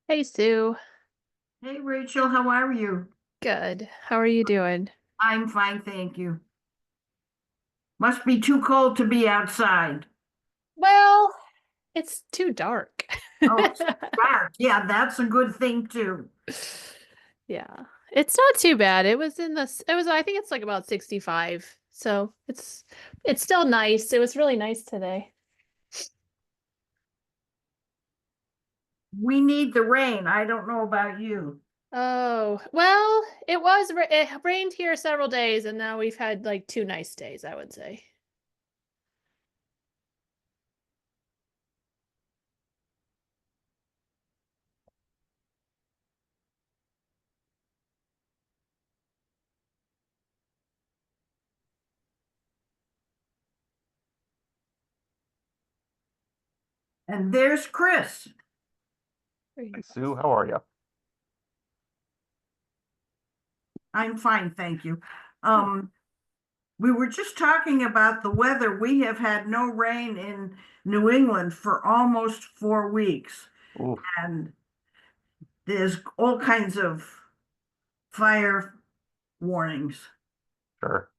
Hey Sue. Hey Rachel, how are you? Good. How are you doing? I'm fine, thank you. Must be too cold to be outside. Well, it's too dark. Oh, it's dark. Yeah, that's a good thing too. Yeah. It's not too bad. It was I think it's like about 65. So it's still nice. It was really nice today. We need the rain. I don't know about you. Oh, well, it rained here several days and now we've had like two nice days, I would say. And there's Chris. Hey Sue, how are you? I'm fine, thank you. Um, we were just talking about the weather. We have had no rain in New England for almost 4 weeks, Ooh, and there's all kinds of fire warnings. sure.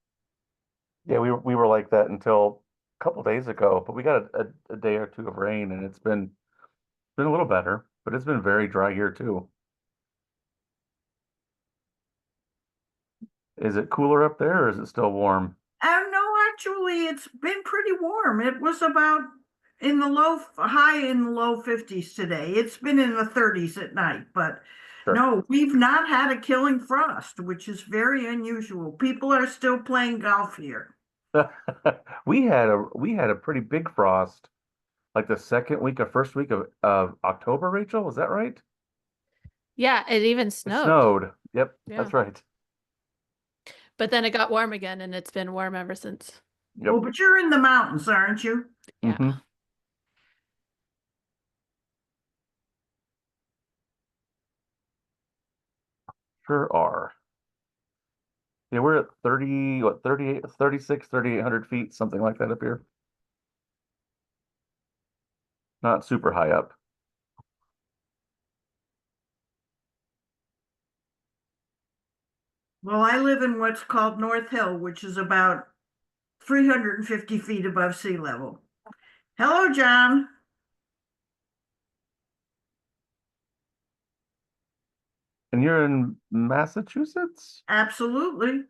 Yeah, we were like that until a couple days ago, but we got a day or two of rain, and it's been a little better, but it's been very dry here too. Is it cooler up there, or is it still warm? No, actually, it's been pretty warm. It was about high in the low 50s today. It's been in the 30s at night, but Sure. no, we've not had a killing frost, which is very unusual. People are still playing golf here. We had a pretty big frost, like the second week or first week of October, Rachel, was that right? Yeah, it even It snowed. snowed. Yep, Yeah. that's right. But then it got warm again and it's been warm ever since. Oh, Yep. but you're in the mountains, aren't you? Yeah. Hmm. Sure are. Yeah, we're at 30, what, 38, 36, 3,800 feet, something like that up here. Not super high up. Well, I live in what's called North Hill, which is about 350 feet above sea level. Hello, John. And you're in Massachusetts? Absolutely.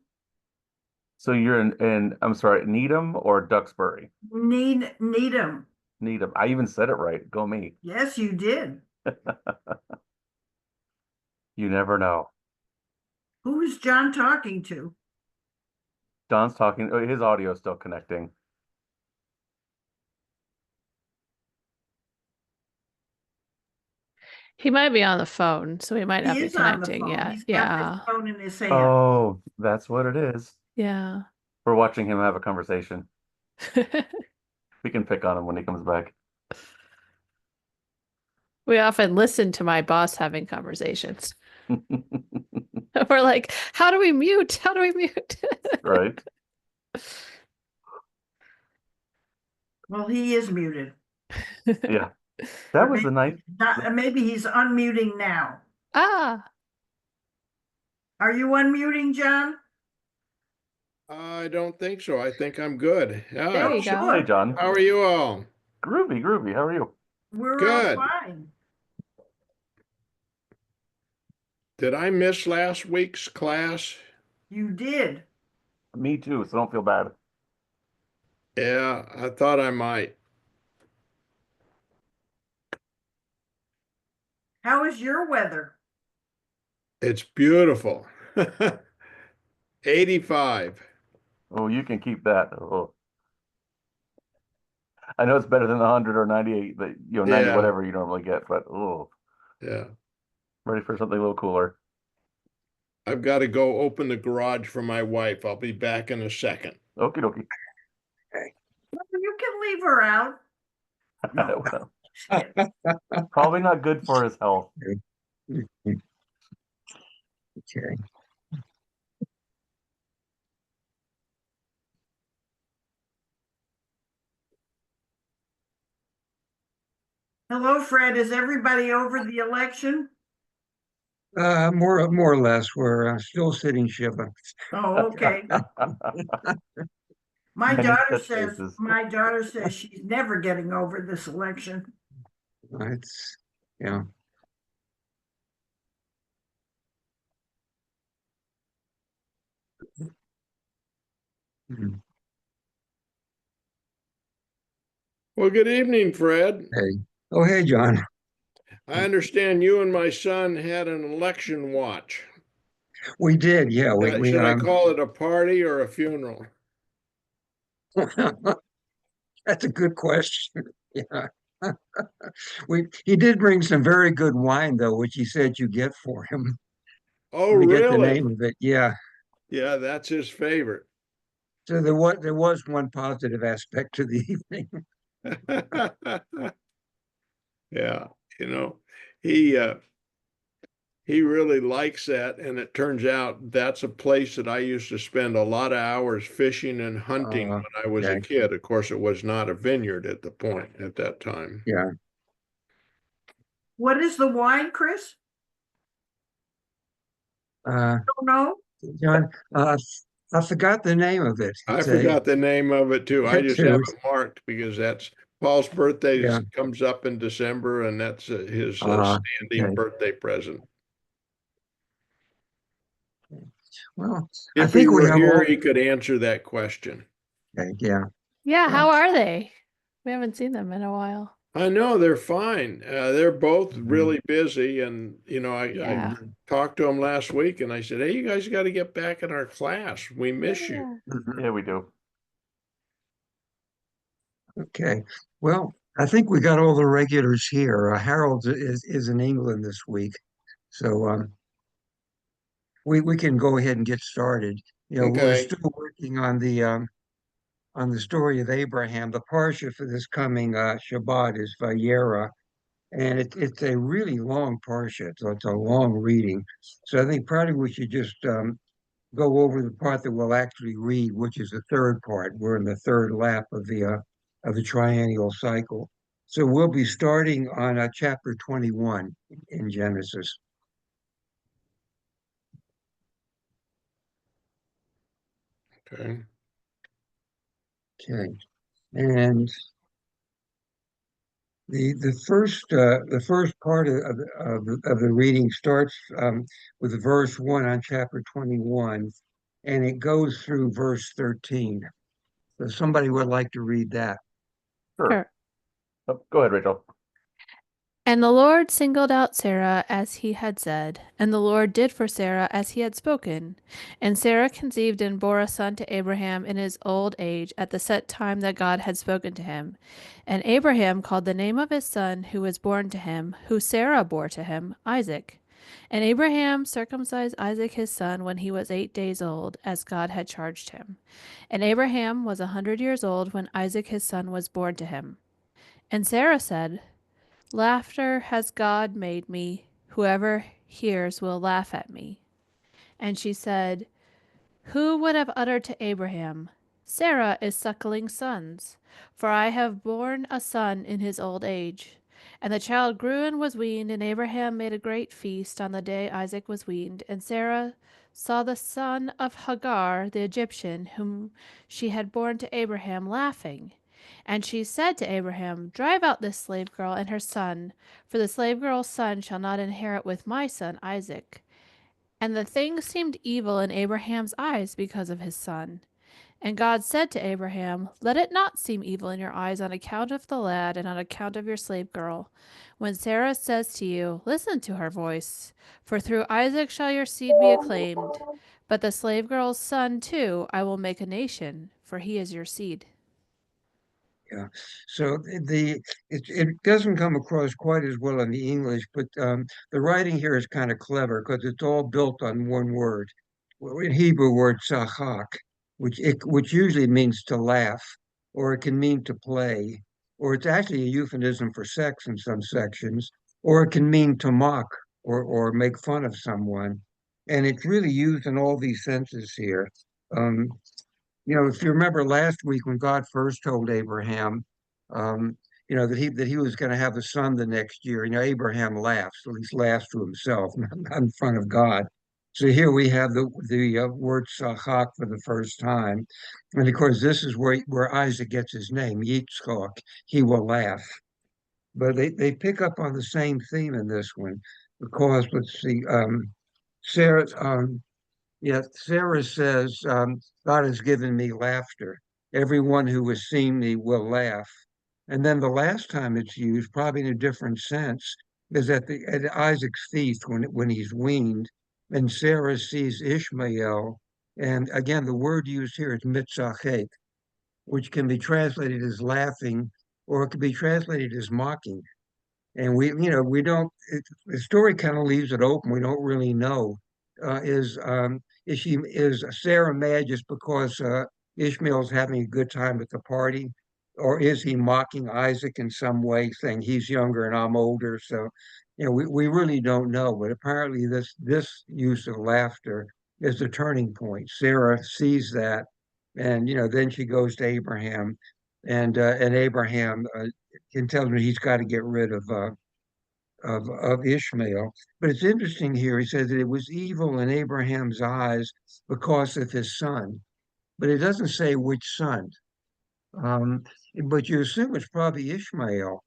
So you're in I'm sorry, Needham or Duxbury? Needham. Needham. I even said it right. Go me. Yes, you did. You never know. Who is John talking to? Don's talking. Oh, his audio is still connecting. He might be on the phone, so he might not He be is on the connecting phone. yet. He's got this Yeah. phone in his hand. Oh, that's what it is. Yeah. We're watching him have a conversation. We can pick on him when he comes back. We often listen to my boss having conversations. We're like, how do we mute? How do we mute? Right. Well, he is muted. Yeah. That Or was the night. maybe he's unmuting now. Ah, Are you unmuting, John? I don't think so. I think I'm good. there Yeah. you Oh, go. Hey, good. John. How are you all? Groovy, groovy. How are you? We're all Good. fine. Did I miss last week's class? You did. Me too, so don't feel bad. Yeah, I thought I might. How is your weather? It's beautiful. 85. Oh, you can keep that. Oh. I know it's better than the 100 or 98 that 90 Yeah, whatever you normally get, but oh, yeah. ready for something a little cooler. I've got to go open the garage for my wife. I'll be back in a second. Okie dokie. You can leave her out. No. Well, probably not good for his health. Okay. Hello, Fred. Is everybody over the election? More or less. We're still sitting Shiva. Oh, okay. Many such faces. My daughter says she's never getting over this election. It's yeah. Mhm. Well, good evening, Fred. Hey. Oh, hey, John. I understand you and my son had an election watch. We did, yeah. Should I call it a party or a funeral? That's a good question. Yeah. He did bring some very good wine though, which he said you get for him. Oh, Let me get the really? name of it. Yeah. Yeah, that's his favorite. So there was one positive aspect to the evening. Yeah, he he really likes that, and it turns out that's a place that I used to spend a lot of hours fishing and hunting Uh, when I was a okay. kid. Of course, it was not a vineyard at the point at that time. Yeah. What is the wine, Chris? Uh, Don't know. John, I forgot the name of it. I It's a forgot the name of it too. I just have too. it marked because that's Paul's birthday Yeah. comes up in December, and that's his standing Okay. birthday present. Well, I If he think we were have here, all. he could answer that question. Okay, yeah. Yeah, Well, how are they? We haven't seen them in a while. I know they're fine. They're both mhm, really busy, and I Yeah. mhm, talked to them last week, and I said, "Hey, you guys got to get back in our class. We miss you." Yeah. mhm. Yeah, we do. Okay. Well, I think we got all the regulars here. Harold is in England this week, so we can go ahead and get started. You know, we're Okay. still working on the story of Abraham. The parsha for this coming Shabbat is Vayera, and it's a really long parsha, so it's a long reading. So I think probably we should just go over the part that we'll actually read, which is the third part. We're in the third lap of the triennial cycle. So we'll be starting on chapter 21 in Genesis. Okay. Okay, and the first part of the reading starts with verse 1 on chapter 21, and it goes through verse 13. So somebody would like to read that. Sure. Sure. Oh, go ahead, Rachel. And the Lord singled out Sarah as he had said, and the Lord did for Sarah as he had spoken. And Sarah conceived and bore a son to Abraham in his old age at the set time that God had spoken to him. And Abraham called the name of his son who was born to him, who Sarah bore to him, Isaac. And Abraham circumcised Isaac his son when he was 8 days old, as God had charged him. And Abraham was 100 years old when Isaac his son was born to him. And Sarah said, Laughter has God made me. Whoever hears will laugh at me. And she said, Who would have uttered to Abraham, Sarah is suckling sons, for I have borne a son in his old age. And the child grew and was weaned, and Abraham made a great feast on the day Isaac was weaned. And Sarah saw the son of Hagar the Egyptian, whom she had borne to Abraham, laughing. And she said to Abraham, Drive out this slave girl and her son, for the slave girl's son shall not inherit with my son Isaac. And the thing seemed evil in Abraham's eyes because of his son. And God said to Abraham, Let it not seem evil in your eyes on account of the lad and on account of your slave girl. When Sarah says to you, Listen to her voice, for through Isaac shall your seed be acclaimed. But the slave girl's son, too, I will make a nation, for he is your seed. Yeah. So it doesn't come across quite as well in the English, but the writing here is kind of clever because it's all built on one word. Well, in Hebrew word sahak, which usually means to laugh, or it can mean to play, or it's actually a euphemism for sex in some sections, or it can mean to mock or make fun of someone. And it's really used in all these senses here. Um, if you remember last week when God first told Abraham, um, that he was going to have a son the next year. Abraham laughs, at least laughs to himself, not in front of God. So here we have the word Sahak for the first time, and of course this is where Isaac gets his name, Yitzchak. He will laugh. But they pick up on the same theme in this one because let's see, Sarah, Sarah says, God has given me laughter. Everyone who has seen me will laugh. And then the last time it's used, probably in a different sense, is at Isaac's feast when he's weaned, and Sarah sees Ishmael. And again, the word used here is mitzachek, which can be translated as laughing, or it can be translated as mocking. And we don't. The story kind of leaves it open. We don't really know. Is Sarah mad just because Ishmael's having a good time at the party, or is he mocking Isaac in some way, saying he's younger and I'm older? So, we really don't know. But apparently, this use of laughter is the turning point. Sarah sees that, and then she goes to Abraham, and Abraham can tell him he's got to get rid of Ishmael. But it's interesting here. He says that it was evil in Abraham's eyes because of his son, but it doesn't say which son. Um, but you assume it's probably Ishmael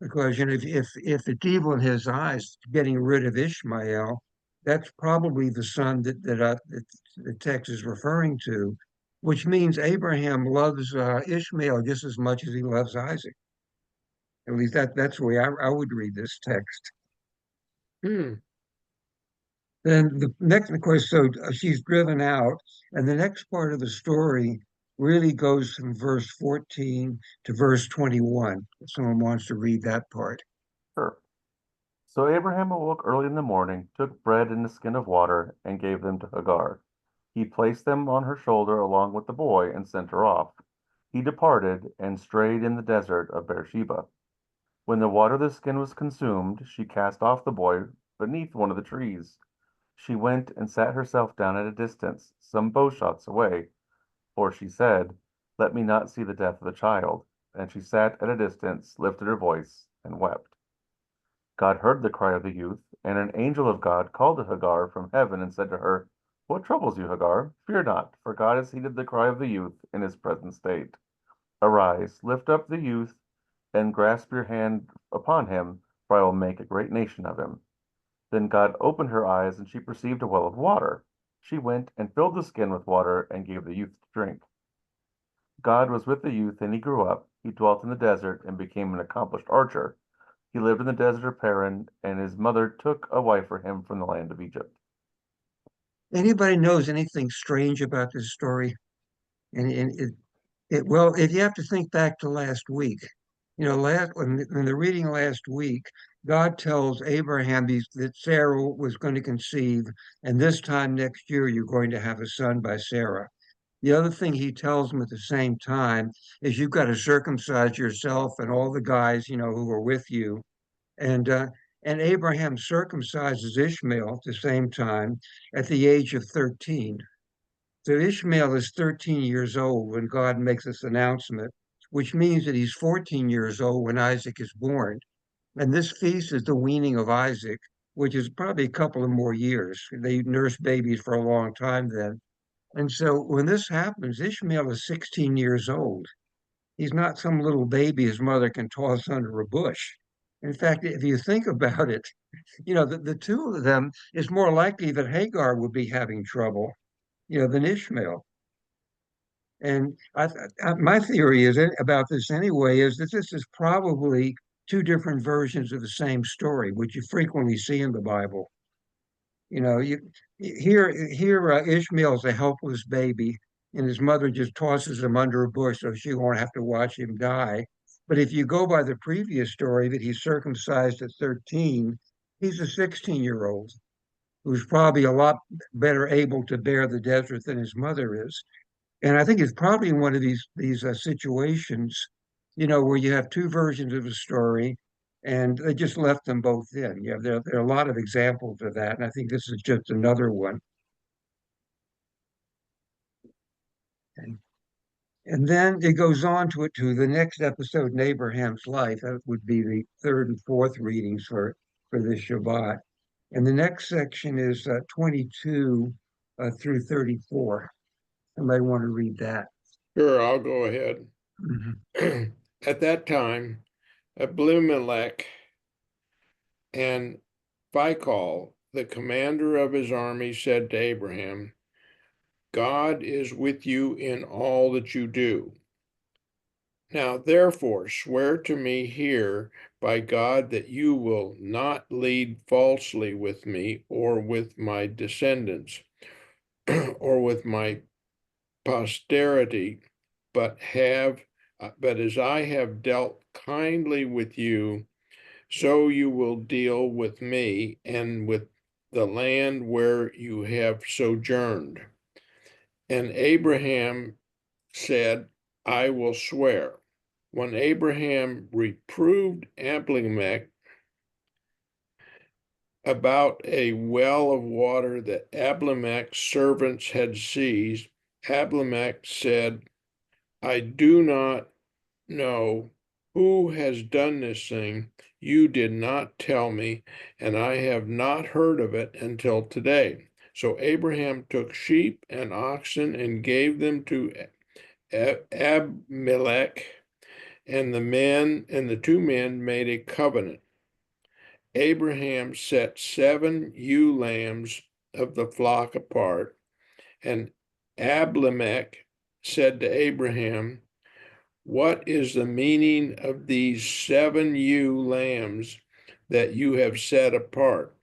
because if it's evil in his eyes, getting rid of Ishmael, that's probably the son that the text is referring to, which means Abraham loves Ishmael just as much as he loves Isaac. At least that's the way I would read this text. Hmm. Then the next, of course, so she's driven out, and the next part of the story really goes from verse 14 to verse 21. If someone wants to read that part. Sure. So Abraham awoke early in the morning, took bread and a skin of water, and gave them to Hagar. He placed them on her shoulder along with the boy and sent her off. He departed and strayed in the desert of Beersheba. When the water of the skin was consumed, she cast off the boy beneath one of the trees. She went and sat herself down at a distance, some bowshots away, for she said, let me not see the death of the child. And she sat at a distance, lifted her voice, and wept. God heard the cry of the youth, and an angel of God called to Hagar from heaven and said to her, what troubles you, Hagar? Fear not, for God has heeded the cry of the youth in his present state. Arise, lift up the youth, and grasp your hand upon him, for I will make a great nation of him. Then God opened her eyes, and she perceived a well of water. She went and filled the skin with water and gave the youth to drink. God was with the youth, and he grew up. He dwelt in the desert and became an accomplished archer. He lived in the desert of Paran, and his mother took a wife for him from the land of Egypt. Anybody knows anything strange about this story? And well, if you have to think back to last week, when the reading last week, God tells Abraham that Sarah was going to conceive, and this time next year you're going to have a son by Sarah. The other thing he tells him at the same time is you've got to circumcise yourself and all the guys, who are with you. And uh, and Abraham circumcises Ishmael at the same time at the age of 13. So Ishmael is 13 years old when God makes this announcement, which means that he's 14 years old when Isaac is born. And this feast is the weaning of Isaac, which is probably a couple of more years. They nurse babies for a long time then. And so when this happens, Ishmael is 16 years old. He's not some little baby his mother can toss under a bush. In fact, if you think about it, the two of them, it's more likely that Hagar would be having trouble, than Ishmael. And my theory about this anyway is that this is probably two different versions of the same story, which you frequently see in the Bible. You here Ishmael's a helpless baby, and his mother just tosses him under a bush so she won't have to watch him die. But if you go by the previous story that he's circumcised at 13, he's a 16-year-old who's probably a lot better able to bear the desert than his mother is. And I think it's probably one of these situations, where you have two versions of a story, and they just left them both in. There are a lot of examples of that, and I think this is just another one. And And then it goes on to the next episode in Abraham's life. That would be the third and fourth readings for this Shabbat. And the next section is 22 through 34. Somebody want to read that? Sure, I'll go ahead. Mhm. At that time, Abimelech and Phicol, the commander of his army, said to Abraham, God is with you in all that you do. Now, therefore, swear to me here by God that you will not lead falsely with me or with my descendants or with my posterity, but as I have dealt kindly with you, so you will deal with me and with the land where you have sojourned. And Abraham said, I will swear. When Abraham reproved Abimelech about a well of water that Abimelech's servants had seized, Abimelech said, I do not know who has done this thing. You did not tell me, and I have not heard of it until today. So Abraham took sheep and oxen and gave them to Abimelech, and the two men made a covenant. Abraham set 7 ewe lambs of the flock apart, and Abimelech said to Abraham, what is the meaning of these 7 ewe lambs that you have set apart?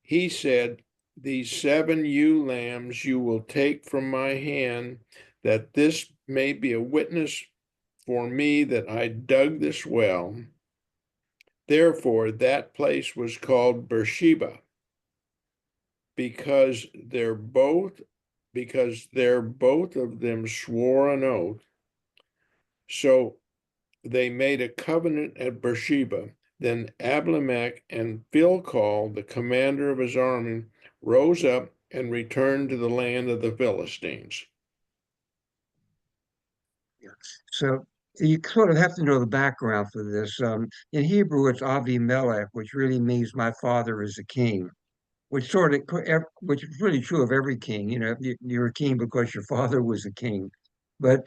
He said, these 7 ewe lambs you will take from my hand, that this may be a witness for me that I dug this well. Therefore, that place was called Beersheba, because they're both of them swore an oath. So they made a covenant at Beersheba. Then Abimelech and Phicol, the commander of his army, rose up and returned to the land of the Philistines. So you sort of have to know the background for this. In Hebrew, it's Avimelech, which really means my father is a king, which is really true of every king. You know, you're a king because your father was a king. But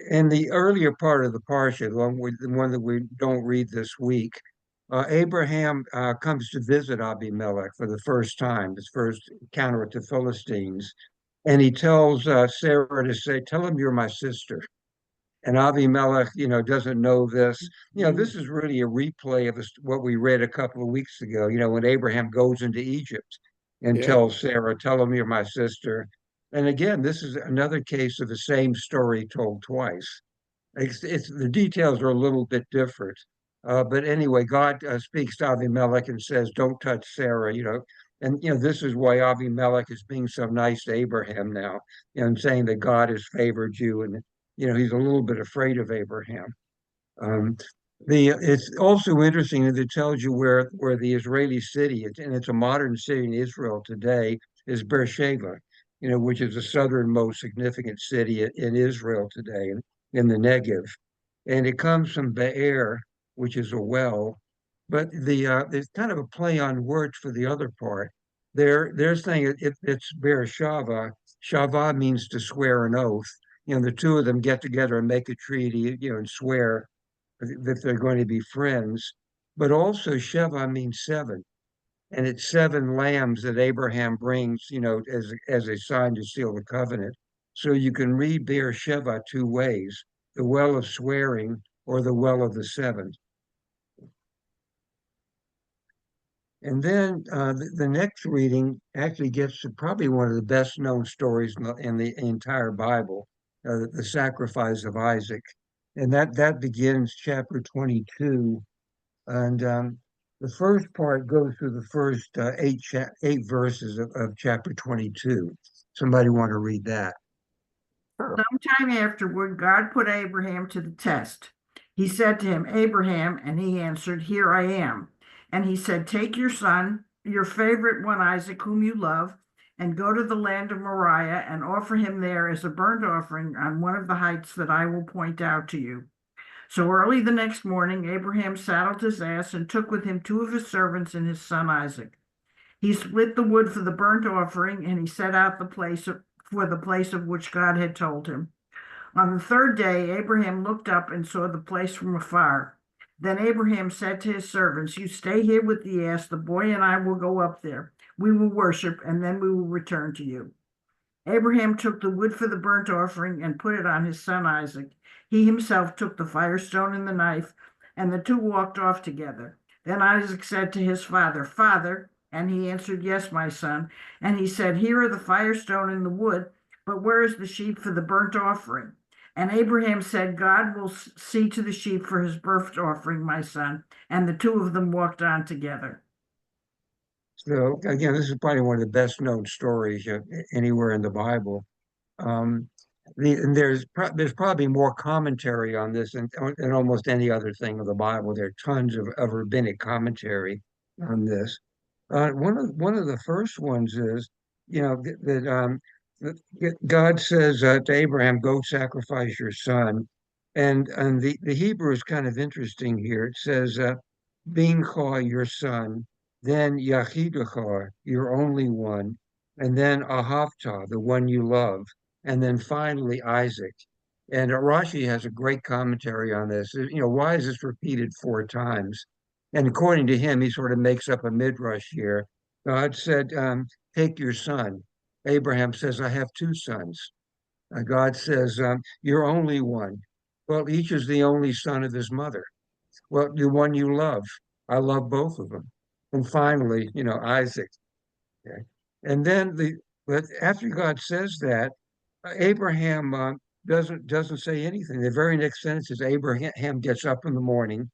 in the earlier part of the parsha, the one that we don't read this week, Abraham comes to visit Abimelech for the first time, his first encounter with the Philistines, and he tells Sarah to say, "Tell him you're my sister." And Avimelech, doesn't know this. This is really a replay of what we read a couple of weeks ago. When Abraham goes into Egypt and Yeah, tells Sarah, "Tell him you're my sister." And again, this is another case of the same story told twice. It's the details are a little bit different. But anyway, God speaks to Avimelech and says, "Don't touch Sarah." And this is why Avimelech is being so nice to Abraham now, and saying that God has favored you, and he's a little bit afraid of Abraham. Um, it's also interesting that it tells you where the Israeli city, and it's a modern city in Israel today, is Beersheba, which is the southernmost significant city in Israel today, in the Negev. And it comes from Be'er, which is a well. But there's kind of a play on words for the other part. They're saying it's Beersheba. Shava means to swear an oath. The two of them get together and make a treaty, and swear that they're going to be friends. But also Sheva means 7, and it's 7 lambs that Abraham brings, as a sign to seal the covenant. So you can read Beersheba 2 ways: the well of swearing or the well of the 7. And then the next reading actually gets to probably one of the best known stories in the entire Bible, the sacrifice of Isaac. And that begins chapter 22. And the first part goes through the first 8 verses of chapter 22. Somebody want to read that? Sure. Sometime afterward, God put Abraham to the test. He said to him, Abraham, and he answered, Here I am. And he said, Take your son, your favorite one, Isaac, whom you love, and go to the land of Moriah and offer him there as a burnt offering on one of the heights that I will point out to you." So early the next morning, Abraham saddled his ass and took with him two of his servants and his son Isaac. He split the wood for the burnt offering, and he set out for the place of which God had told him. On the third day, Abraham looked up and saw the place from afar. Then Abraham said to his servants, "You stay here with the ass. The boy and I will go up there. We will worship, and then we will return to you." Abraham took the wood for the burnt offering and put it on his son Isaac. He himself took the firestone and the knife, and the two walked off together. Then Isaac said to his father, "Father," and he answered, "Yes, my son." And he said, "Here are the firestone and the wood, but where is the sheep for the burnt offering?" And Abraham said, "God will see to the sheep for his burnt offering, my son." And the two of them walked on together. So again, this is probably one of the best known stories anywhere in the Bible. Um, and there's probably more commentary on this than almost any other thing of the Bible. There are tons of rabbinic commentary on this. One of the first ones is, that God says to Abraham, "Go sacrifice your son," and the Hebrew is kind of interesting here. It says, "Bincha, your son," then Yachidecha, your only one, and then Ahavta, the one you love, and then finally Isaac. And Rashi has a great commentary on this. Why is this repeated four times? And according to him, he sort of makes up a midrash here. God said, "Take your son." Abraham says, "I have two sons." God says, "You're only one." Well, each is the only son of his mother. Well, the one you love. I love both of them. And finally, Isaac. Okay. And then but after God says that, Abraham doesn't say anything. The very next sentence is Abraham gets up in the morning,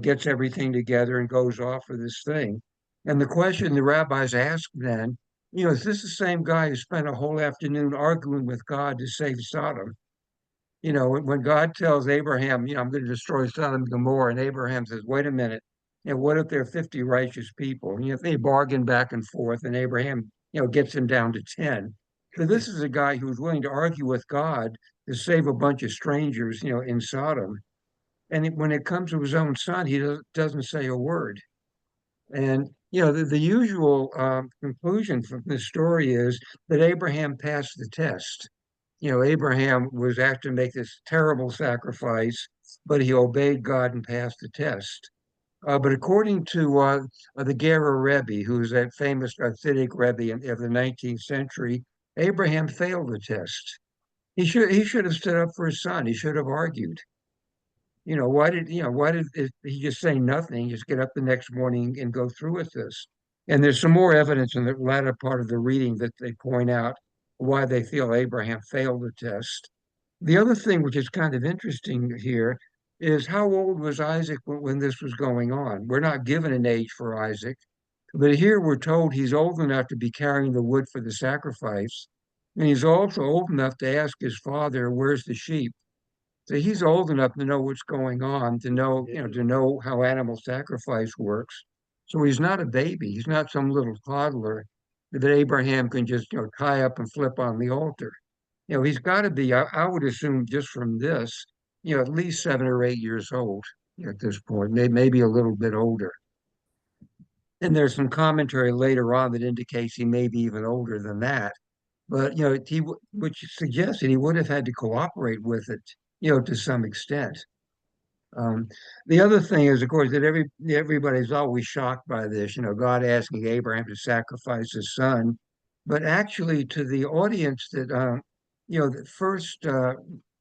gets everything together and goes off for this thing. And the question the rabbis ask then, is this the same guy who spent a whole afternoon arguing with God to save Sodom? When God tells Abraham, "I'm going to destroy Sodom and Gomorrah," and Abraham says, "Wait a minute, what if there are 50 righteous people?" If they bargain back and forth, and Abraham, gets him down to 10. So this is a guy who's willing to argue with God to save a bunch of strangers, in Sodom. And when it comes to his own son, he doesn't say a word. And the usual conclusion from this story is that Abraham passed the test. Abraham was asked to make this terrible sacrifice, but he obeyed God and passed the test. But according to the Gera Rebbe, who's a famous Hasidic Rebbe of the 19th century, Abraham failed the test. He should have stood up for his son. He should have argued. Why did he just say nothing? Just get up the next morning and go through with this. And there's some more evidence in the latter part of the reading that they point out why they feel Abraham failed the test. The other thing which is kind of interesting here is how old was Isaac when this was going on? We're not given an age for Isaac, but here we're told he's old enough to be carrying the wood for the sacrifice. And he's also old enough to ask his father, "Where's the sheep?" So he's old enough to know what's going on, to know how animal sacrifice works. So he's not a baby. He's not some little toddler that Abraham can just, tie up and flip on the altar. He's got to be, I would assume just from this, at least 7 or 8 years old at this point, maybe a little bit older. And there's some commentary later on that indicates he may be even older than that. But which suggests that he would have had to cooperate with it, to some extent. Um, the other thing is, of course, that everybody's always shocked by this. God asking Abraham to sacrifice his son, but actually, to the audience that first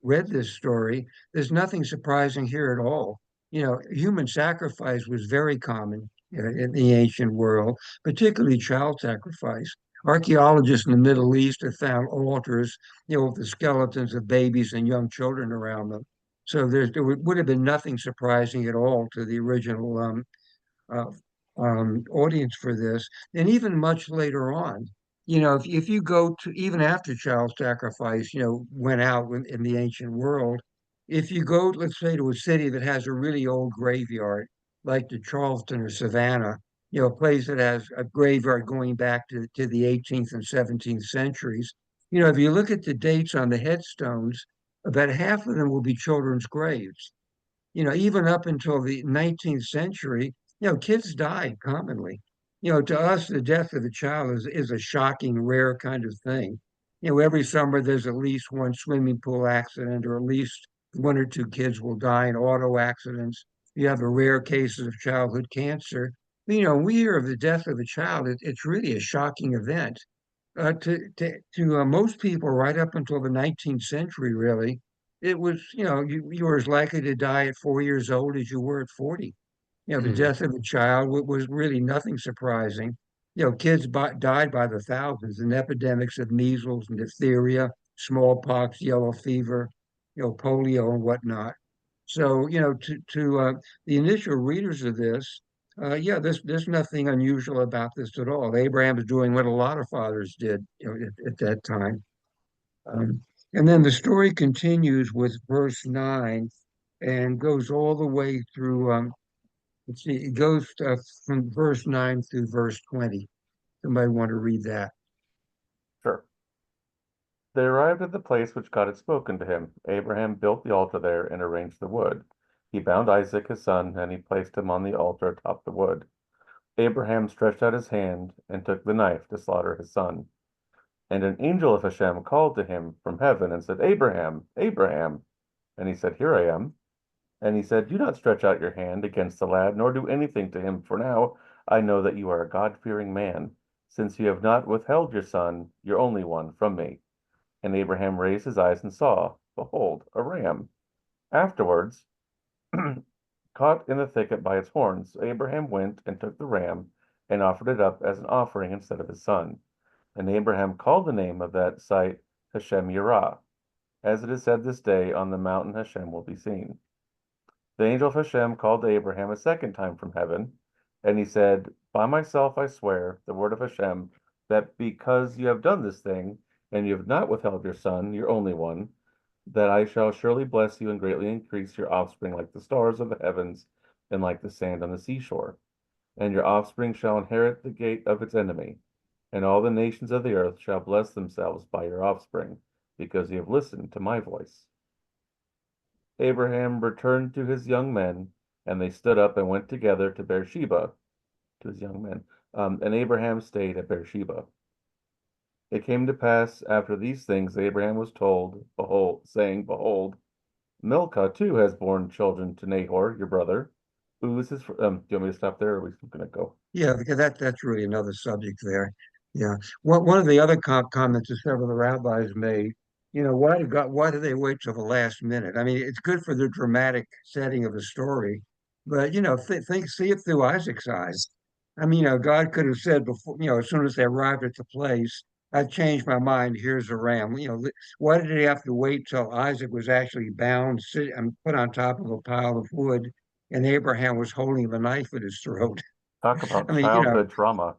read this story, there's nothing surprising here at all. Human sacrifice was very common in the ancient world, particularly child sacrifice. Archaeologists in the Middle East have found altars, with the skeletons of babies and young children around them. So there would have been nothing surprising at all to the original uh, audience for this. And even much later on, if you go to even after child sacrifice, went out in the ancient world, if you go, let's say, to a city that has a really old graveyard, like the Charleston or Savannah, a place that has a graveyard going back to the 18th and 17th centuries. If you look at the dates on the headstones, about half of them will be children's graves. Even up until the 19th century, kids died commonly. To us, the death of a child is a shocking, rare kind of thing. Every summer there's at least one swimming pool accident, or at least one or two kids will die in auto accidents. You have a rare cases of childhood cancer. We hear of the death of a child, it's really a shocking event. To most people, right up until the 19th century, really, it was, you were as likely to die at 4 years old as you were at 40. The Mm. death of a child was really nothing surprising. Kids died by the thousands in epidemics of measles and diphtheria, smallpox, yellow fever, polio and whatnot. So, to the initial readers of this, yeah, there's nothing unusual about this at all. Abraham is doing what a lot of fathers did, at that time. Um, and then the story continues with verse 9 and goes all the way through. Let's see, it goes from verse 9 through verse 20. Somebody want to read that? Sure. They arrived at the place which God had spoken to him. Abraham built the altar there and arranged the wood. He bound Isaac his son, and he placed him on the altar atop the wood. Abraham stretched out his hand and took the knife to slaughter his son. And an angel of Hashem called to him from heaven and said, Abraham, Abraham. And he said, Here I am. And he said, Do not stretch out your hand against the lad, nor do anything to him, for now I know that you are a God-fearing man, since you have not withheld your son, your only one, from me. And Abraham raised his eyes and saw, behold, a ram. Afterwards, caught in the thicket by its horns, Abraham went and took the ram and offered it up as an offering instead of his son. And Abraham called the name of that site Hashem Yirah, as it is said this day, on the mountain Hashem will be seen. The angel of Hashem called to Abraham a second time from heaven, and he said, By myself I swear, the word of Hashem, that because you have done this thing, and you have not withheld your son, your only one, that I shall surely bless you and greatly increase your offspring like the stars of the heavens and like the sand on the seashore. And your offspring shall inherit the gate of its enemy, and all the nations of the earth shall bless themselves by your offspring, because you have listened to my voice. Abraham returned to his young men, and they stood up and went together to Beersheba, to his young men. And Abraham stayed at Beersheba. It came to pass after these things, Abraham was told, Behold, Milcah too has borne children to Nahor, your brother. Who is his, do you want me to stop there, or are we still going to go? Yeah, because that's really another subject there. Yeah. One of the other comments that several of the rabbis made, why do they wait till the last minute? I mean, it's good for the dramatic setting of the story, but see it through Isaac's eyes. I mean, God could have said before, as soon as they arrived at the place, I changed my mind. Here's a ram. Why did he have to wait till Isaac was actually bound, and put on top of a pile of wood, and Abraham was holding the knife at his throat? Talk about I mean, childhood trauma.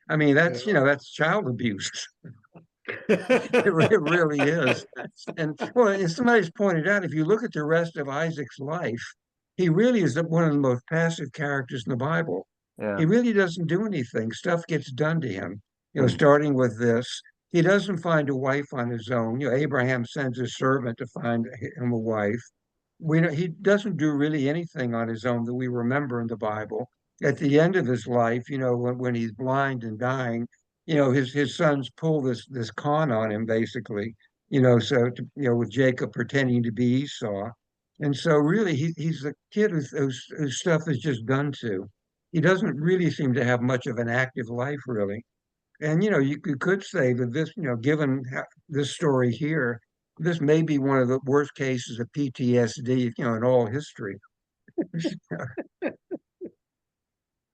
that's child abuse. It really is. And well, as somebody's pointed out, if you look at the rest of Isaac's life, he really is one of the most passive characters in the Bible. Yeah. He really doesn't do anything. Stuff gets done to him. Hmm. Starting with this, he doesn't find a wife on his own. Abraham sends his servant to find him a wife. He doesn't do really anything on his own that we remember in the Bible. At the end of his life, when he's blind and dying, his sons pull this con on him basically, with Jacob pretending to be Esau. And so really he's a kid whose stuff is just done to. He doesn't really seem to have much of an active life really. And you could say that this, given this story here, this may be one of the worst cases of PTSD, in all history.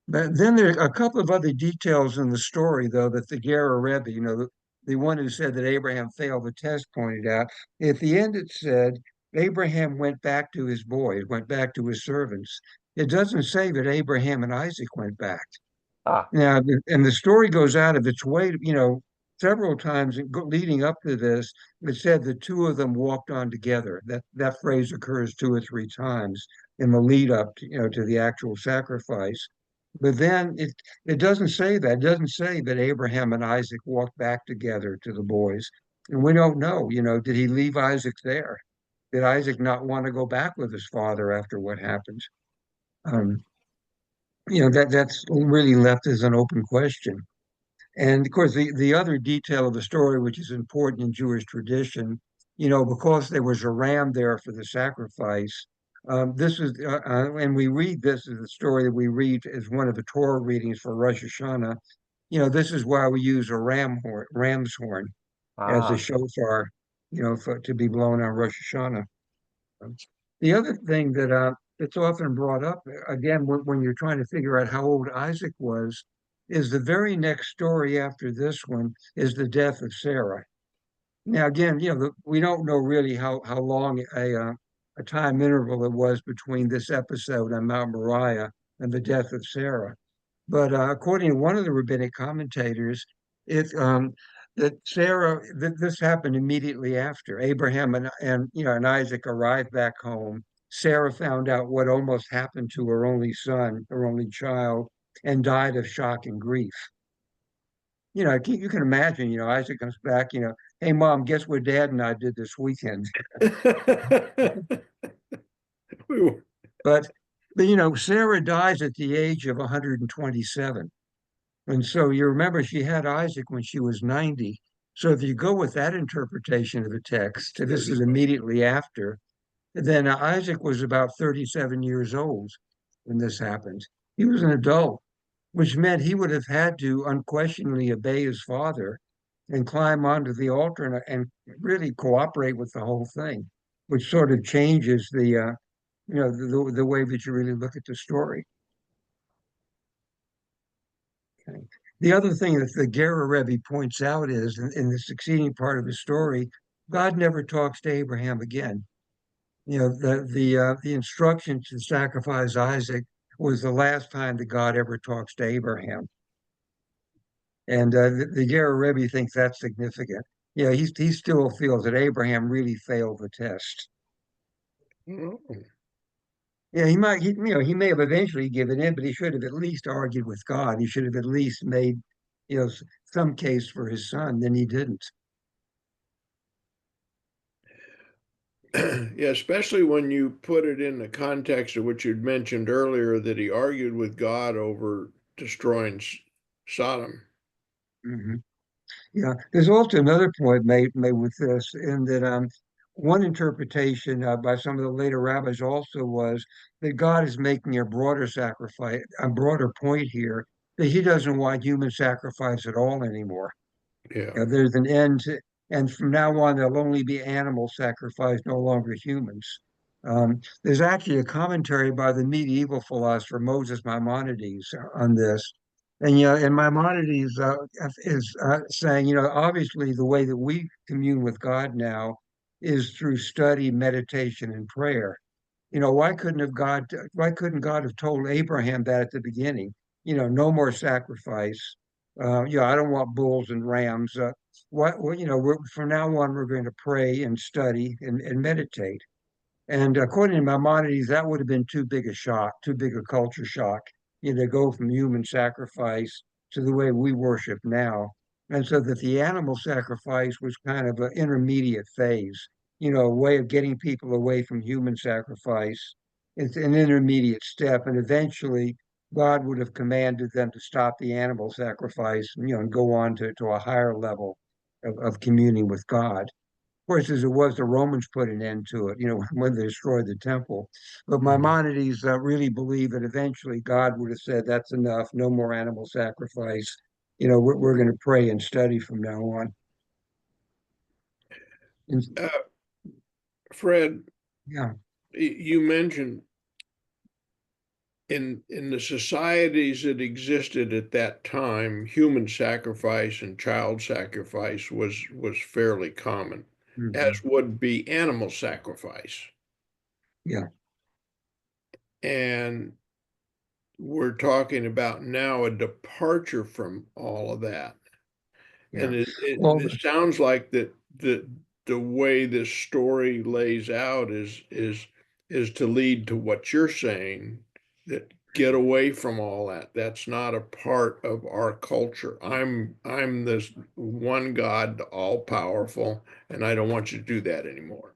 But then there are a couple of other details in the story, though, that the Gera Rebbe, the one who said that Abraham failed the test, pointed out. At the end, it said Abraham went back to his boys, went back to his servants. It doesn't say that Abraham and Isaac went back. Ah, Now, and the story goes out of its way, several times leading up to this, it said the two of them walked on together. That phrase occurs two or three times in the lead up to the actual sacrifice. But then it doesn't say that. It doesn't say that Abraham and Isaac walked back together to the boys. And we don't know, did he leave Isaac there? Did Isaac not want to go back with his father after what happened? Um, that's really left as an open question. And of course, the other detail of the story, which is important in Jewish tradition, because there was a ram there for the sacrifice. And we read this as the story that we read as one of the Torah readings for Rosh Hashanah. This is why we use a ram's horn as a Ah, shofar, to be blown on Rosh Hashanah. The other thing that's often brought up, again, when you're trying to figure out how old Isaac was, is the very next story after this one is the death of Sarah. Now, again, we don't know really how long a time interval it was between this episode on Mount Moriah and the death of Sarah. But according to one of the rabbinic commentators, it that Sarah that this happened immediately after Abraham and Isaac arrived back home. Sarah found out what almost happened to her only son, her only child, and died of shock and grief. You can imagine, Isaac comes back, hey mom, guess what dad and I did this weekend? We were- But Sarah dies at the age of 127. And so you remember she had Isaac when she was 90. So if you go with that interpretation of the text, this is immediately after, then Isaac was about 37 years old when this happened. He was an adult, which meant he would have had to unquestionably obey his father and climb onto the altar and really cooperate with the whole thing, which sort of changes the way that you really look at the story. Okay. The other thing that the Gera Rebbe points out is in the succeeding part of the story, God never talks to Abraham again. The instruction to sacrifice Isaac was the last time that God ever talks to Abraham. And the Gera Rebbe thinks that's significant. He still feels that Abraham really failed the test. Oh. Yeah, he may have eventually given in, but he should have at least argued with God. He should have at least made, some case for his son. Then he didn't. Yeah, especially when you put it in the context of what you'd mentioned earlier, that he argued with God over destroying Sodom. Mhm. Yeah, there's also another point made with this, in that one interpretation by some of the later rabbis also was that God is making a broader sacrifice, a broader point here, that He doesn't want human sacrifice at all anymore. Yeah. There's an end, and from now on, there'll only be animal sacrifice, no longer humans. There's actually a commentary by the medieval philosopher Moses Maimonides on this. And Maimonides is saying, obviously the way that we commune with God now is through study, meditation, and prayer. Why couldn't God have told Abraham that at the beginning? No more sacrifice. I don't want bulls and rams. From now on, we're going to pray and study and meditate. And according to Maimonides, that would have been too big a shock, too big a culture shock, to go from human sacrifice to the way we worship now. And so that the animal sacrifice was kind of an intermediate phase, a way of getting people away from human sacrifice. It's an intermediate step. And eventually, God would have commanded them to stop the animal sacrifice, and go on to a higher level of communing with God course, as it was, the Romans put an end to it, when they destroyed the temple. But Mhm. Maimonides really believed that eventually God would have said, that's enough, no more animal sacrifice. We're going to pray and study from now on. And, Uh, Fred, yeah, you mentioned in the societies that existed at that time, human sacrifice and child sacrifice was fairly common, as mhm, would be animal sacrifice. yeah, And we're talking about now a departure from all of that. yeah. And Well, it sounds like that the way this story lays out is to lead to what you're saying, that get away from all that. That's not a part of our culture. I'm this one God, all powerful, and I don't want you to do that anymore.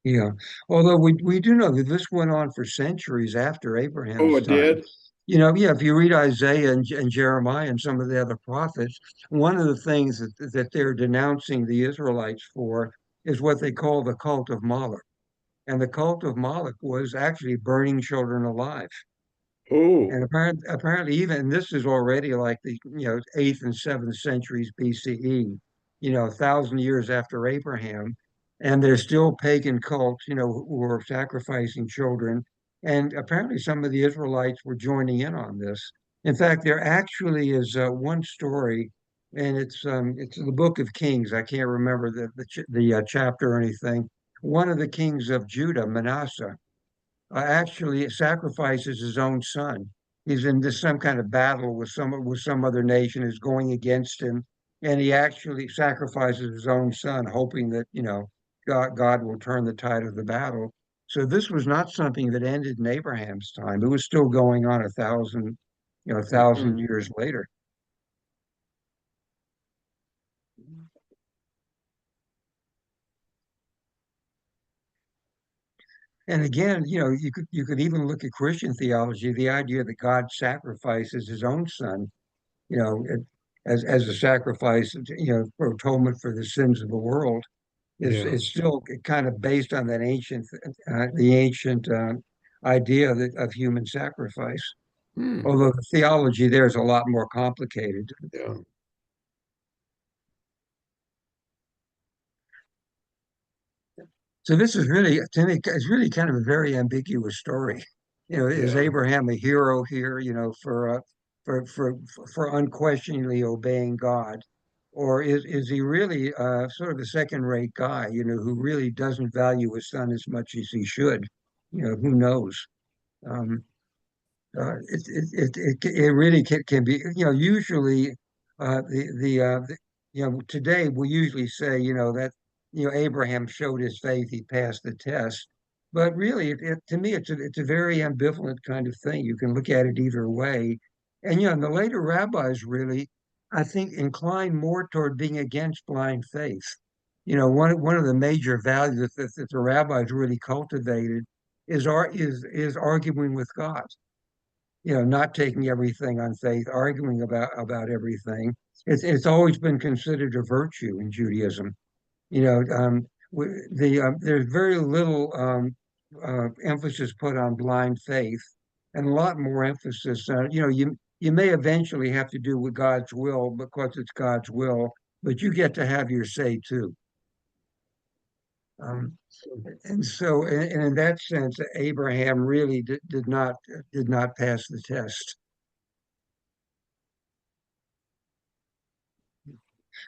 Yeah. Although we do know that this went on for centuries after Oh, Abraham's it time. did? Yeah, if you read Isaiah and Jeremiah and some of the other prophets, one of the things that they're denouncing the Israelites for is what they call the cult of Moloch. And the cult of Moloch was actually burning children alive. Oh, And apparently, even this is already like the 8th and 7th centuries BCE, 1,000 years after Abraham, and there's still pagan cults, who were sacrificing children. And apparently, some of the Israelites were joining in on this. In fact, there actually is one story, and it's in the Book of Kings. I can't remember the chapter or anything. One of the kings of Judah, Manasseh, actually sacrifices his own son. He's in some kind of battle with some other nation is going against him, and he actually sacrifices his own son, hoping that God will turn the tide of the battle. So this was not something that ended in Abraham's time. It was still going on a thousand mhm. years later. And again, you could even look at Christian theology, the idea that God sacrifices his own son you know, it, as a sacrifice, for atonement for the sins of the world Yeah. is still kind of based on that the ancient idea of human sacrifice. Hmm. Although the theology there is a lot more complicated. Yeah. So this is really, to me, it's really kind of a very ambiguous story. Is Yeah. Abraham a hero here, for unquestioningly obeying God? Or is he really sort of a second-rate guy, who really doesn't value his son as much as he should? Who knows? Um, it really can be, usually today we usually say, that, Abraham showed his faith, he passed the test. But really, to me, it's a very ambivalent kind of thing. You can look at it either way. And, the later rabbis really, I think, incline more toward being against blind faith. One of the major values that the rabbis really cultivated is arguing with God, not taking everything on faith, arguing about everything. It's always been considered a virtue in Judaism. There's very little emphasis put on blind faith, and a lot more emphasis on, you may eventually have to do with God's will because it's God's will, but you get to have your say too. Um, and so, and in that sense, Abraham really did not pass the test.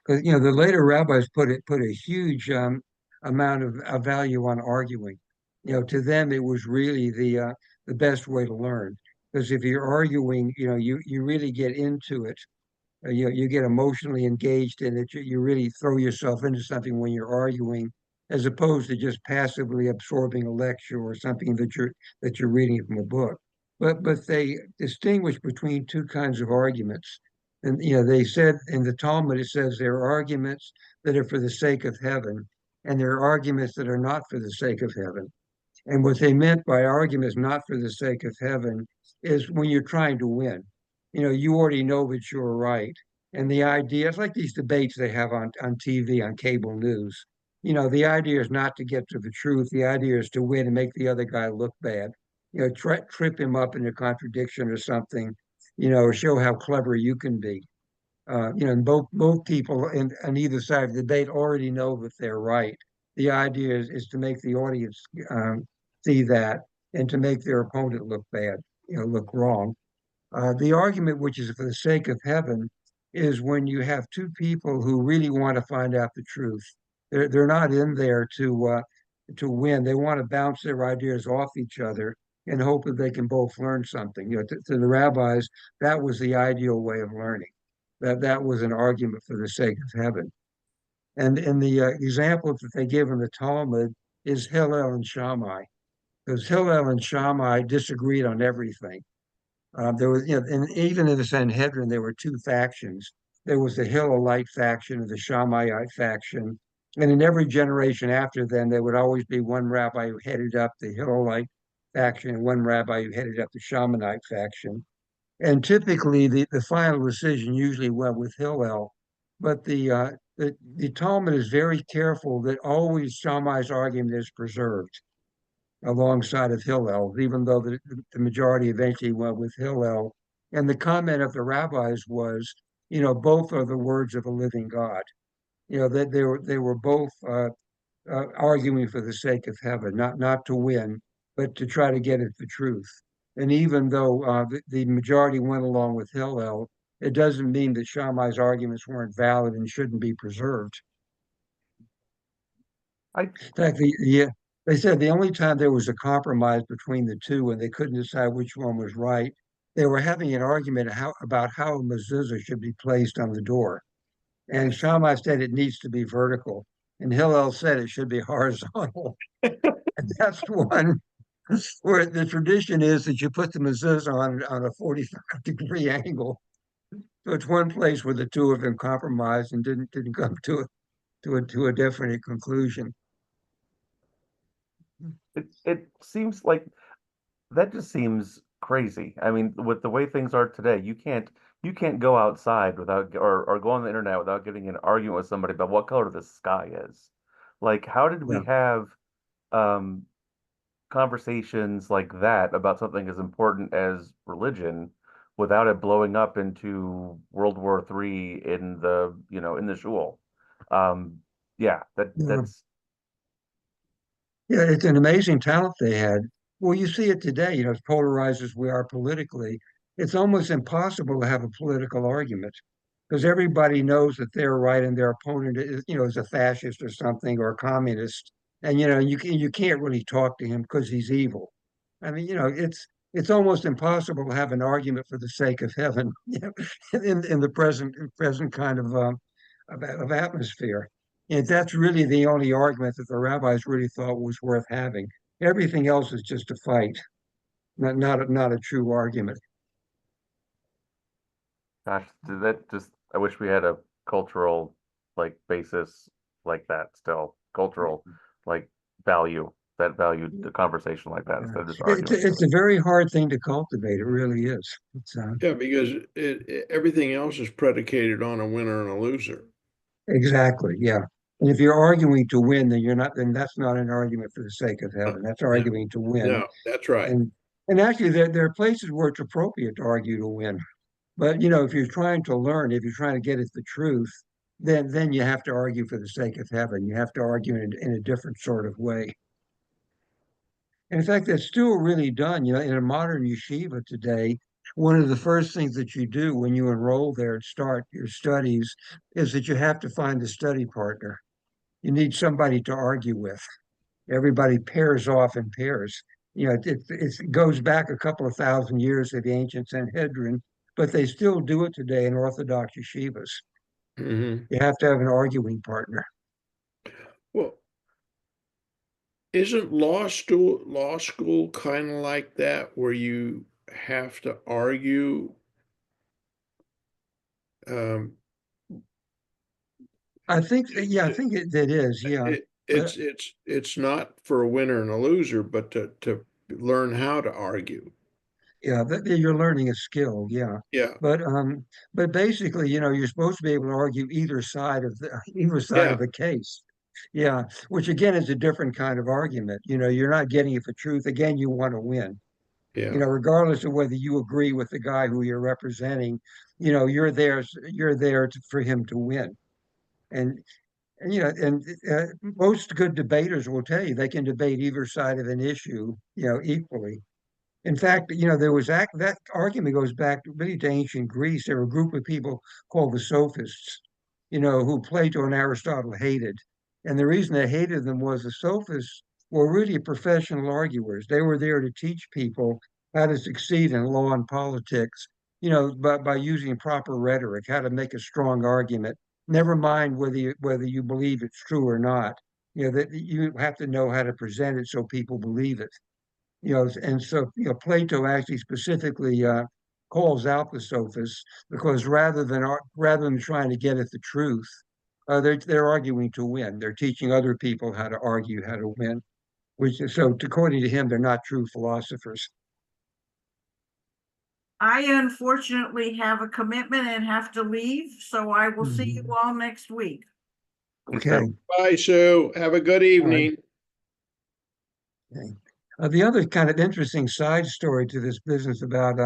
Because the later rabbis put a huge amount of value on arguing. To them it was really the best way to learn. Because if you're arguing, you really get into it. You get emotionally engaged in it. You really throw yourself into something when you're arguing, as opposed to just passively absorbing a lecture or something that you're reading from a book. But they distinguish between two kinds of arguments. And they said in the Talmud, it says there are arguments that are for the sake of heaven, and there are arguments that are not for the sake of heaven. And what they meant by arguments not for the sake of heaven is when you're trying to win. You already know that you're right. And the idea, it's like these debates they have on TV, on cable news. The idea is not to get to the truth. The idea is to win and make the other guy look bad. Trip him up in a contradiction or something, or show how clever you can be. And both people on either side of the debate already know that they're right. The idea is to make the audience see that and to make their opponent look bad, look wrong. The argument, which is for the sake of heaven, is when you have two people who really want to find out the truth. They're not in there to win. They want to bounce their ideas off each other and hope that they can both learn something. To the rabbis, that was the ideal way of learning. That was an argument for the sake of heaven. And in the examples that they give in the Talmud is Hillel and Shammai, because Hillel and Shammai disagreed on everything. There was, and even in the Sanhedrin, there were two factions. There was the Hillelite faction and the Shammaiite faction. And in every generation after them, there would always be one rabbi who headed up the Hillelite faction and one rabbi who headed up the Shammaiite faction. And typically, the final decision usually went with Hillel. But the Talmud is very careful that always Shammai's argument is preserved alongside of Hillel, even though the majority eventually went with Hillel. And the comment of the rabbis was, both are the words of a living God. That they were both arguing for the sake of heaven, not to win, but to try to get at the truth. And even though the majority went along with Hillel, it doesn't mean that Shammai's arguments weren't valid and shouldn't be preserved. I In fact, they said the only time there was a compromise between the two and they couldn't decide which one was right, they were having an argument about how a mezuzah should be placed on the door. And Shammai said it needs to be vertical, and Hillel said it should be horizontal. And that's one where the tradition is that you put the mezuzah on a 45-degree angle. So it's one place where the two of them compromised and didn't come to a definite conclusion. it seems like that just seems crazy. I mean, with the way things are today, you can't go outside without or go on the internet without getting in an argument with somebody about what color the sky is. Like, how did Yeah. we have um conversations like that about something as important as religion without it blowing up into World War III in the shul? Um, yeah, Yeah. that's Yeah, it's an amazing talent they had. Well, you see it today, as polarized as we are politically, it's almost impossible to have a political argument because everybody knows that they're right and their opponent is a fascist or something or a communist. And you can't really talk to him because he's evil. I mean, it's almost impossible to have an argument for the sake of heaven, in the present kind of atmosphere. And that's really the only argument that the rabbis really thought was worth having. Everything else is just a fight, not a true argument. gosh, that just I wish we had a cultural like basis like that still, cultural like value that valued the conversation like that Yeah. instead of just It's arguing. it's a very hard thing to cultivate. It really is. Yeah, because everything else is predicated on a winner and a loser. Exactly, yeah. And if you're arguing to win, then that's not an argument for the sake of Uh, heaven. That's No, arguing to win. no, that's right. And and actually there are places where it's appropriate to argue to win. But if you're trying to learn, if you're trying to get at the truth, then you have to argue for the sake of heaven. You have to argue in a different sort of way. And in fact, that's still really done. In a modern yeshiva today, one of the first things that you do when you enroll there and start your studies is that you have to find a study partner. You need somebody to argue with. Everybody pairs off in pairs. It goes back a couple of thousand years to the ancient Sanhedrin, but they still do it today in Orthodox yeshivas. Hmm. You have to have an arguing partner. Well, isn't law school kind of like that, where you have to argue? Um, Yeah, I think it is. Yeah, it, but it's not for a winner and a loser, but to learn how to argue. yeah, you're learning a skill. Yeah, Yeah, but basically, you're supposed to be able to argue either side of the either side of yeah, the case. Yeah, which again is a different kind of argument. You're not getting it for truth. Again, you want to win. yeah. Regardless of whether you agree with the guy who you're representing, you're there for him to win. And most good debaters will tell you they can debate either side of an issue, equally. In fact, that argument goes back really to ancient Greece. There were a group of people called the sophists, who Plato and Aristotle hated. And the reason they hated them was the sophists were really professional arguers. They were there to teach people how to succeed in law and politics, by using proper rhetoric, how to make a strong argument. Never mind whether you believe it's true or not. That you have to know how to present it so people believe it. And so Plato actually specifically calls out the sophists because rather than trying to get at the truth, they're arguing to win. They're teaching other people how to argue, how to win. According to him, they're not true philosophers. I unfortunately have a commitment and have to leave, so I will see you all next week. Okay. Bye, Sue. Have a good evening. Okay. The other kind of interesting side story to this business about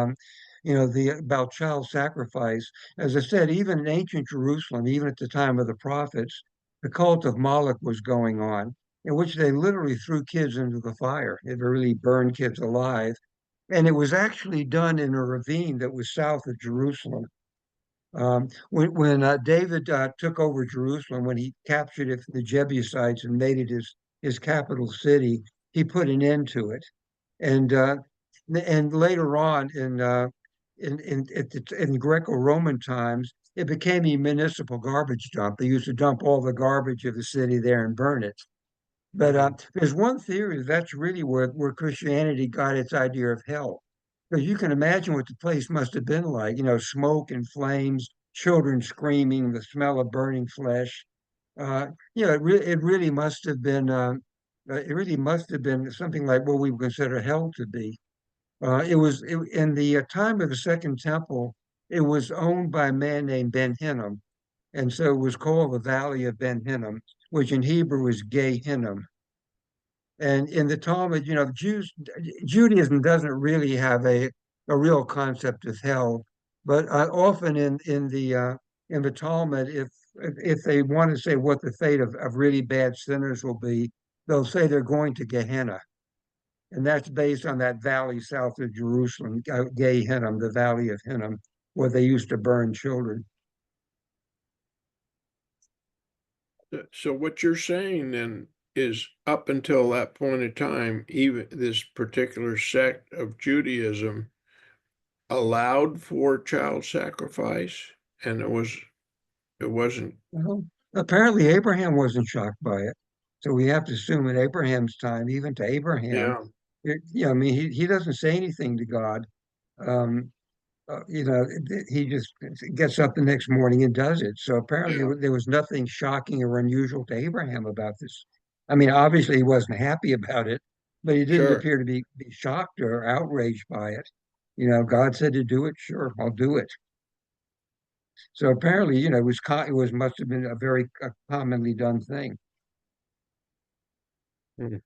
about child sacrifice, as I said, even in ancient Jerusalem, even at the time of the prophets, the cult of Moloch was going on, in which they literally threw kids into the fire. They really burned kids alive. And it was actually done in a ravine that was south of Jerusalem. When David took over Jerusalem, when he captured it from the Jebusites and made it his capital city, he put an end to it. And later on in Greco-Roman times, it became a municipal garbage dump. They used to dump all the garbage of the city there and burn it. But there's one theory that's really where Christianity got its idea of hell. Because you can imagine what the place must have been like, smoke and flames, children screaming, the smell of burning flesh. It really must have been something like what we would consider hell to be. In the time of the Second Temple, it was owned by a man named Ben Hinnom, and so it was called the Valley of Ben Hinnom, which in Hebrew is Gay Hinnom. And in the Talmud, Judaism doesn't really have a real concept of hell, but often in the Talmud, if they want to say what the fate of really bad sinners will be, they'll say they're going to Gehenna, and that's based on that valley south of Jerusalem, Gay Hinnom, the Valley of Hinnom, where they used to burn children. So what you're saying then is up until that point in time, even this particular sect of Judaism allowed for child sacrifice, and it wasn't. Well, apparently Abraham wasn't shocked by it, so we have to assume in Abraham's time, even to Abraham, I mean, he doesn't say anything to God. Um, he just gets up the next morning and does it. So apparently Yeah, there was nothing shocking or unusual to Abraham about this. I mean, obviously he wasn't happy about it, but he didn't sure. appear to be shocked or outraged by it. God said to do it, sure, I'll do it. So apparently, it was must have been a very commonly done thing. Mhm.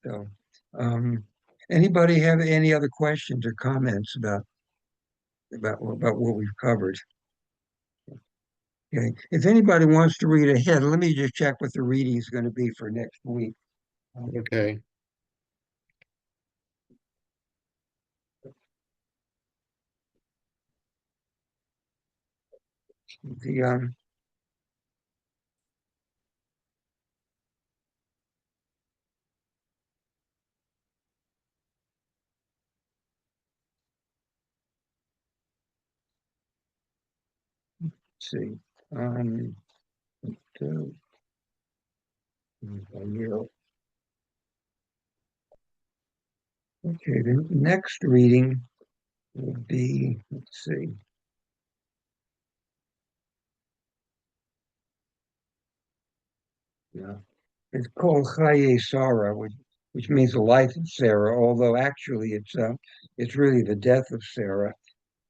So, um, anybody have any other questions or comments about what we've covered? Okay. If anybody wants to read ahead, let me just check what the reading is going to be for next week. Okay. The let's see. Um, two, okay, the next reading will be, let's see. Yeah. It's called Chaye Sarah, which means the life of Sarah, although actually it's really the death of Sarah.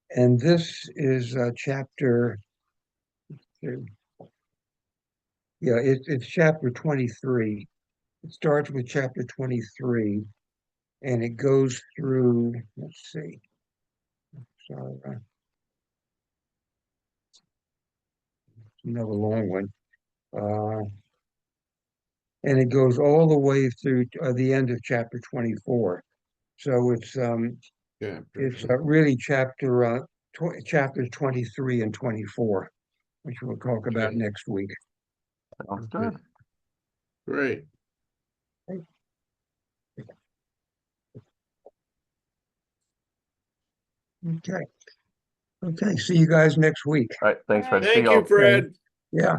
And this is chapter, it's chapter 23. It starts with chapter 23 and it goes through, let's see, sorry, another long one. And it goes all the way through the end of chapter 24. So it's really chapters 23 and 24, which we'll talk about Okay. next week. Sounds good. Great. Okay. Okay. See you guys next week. All right. Thanks, Fred. See Thank you, y'all. Fred. Yeah.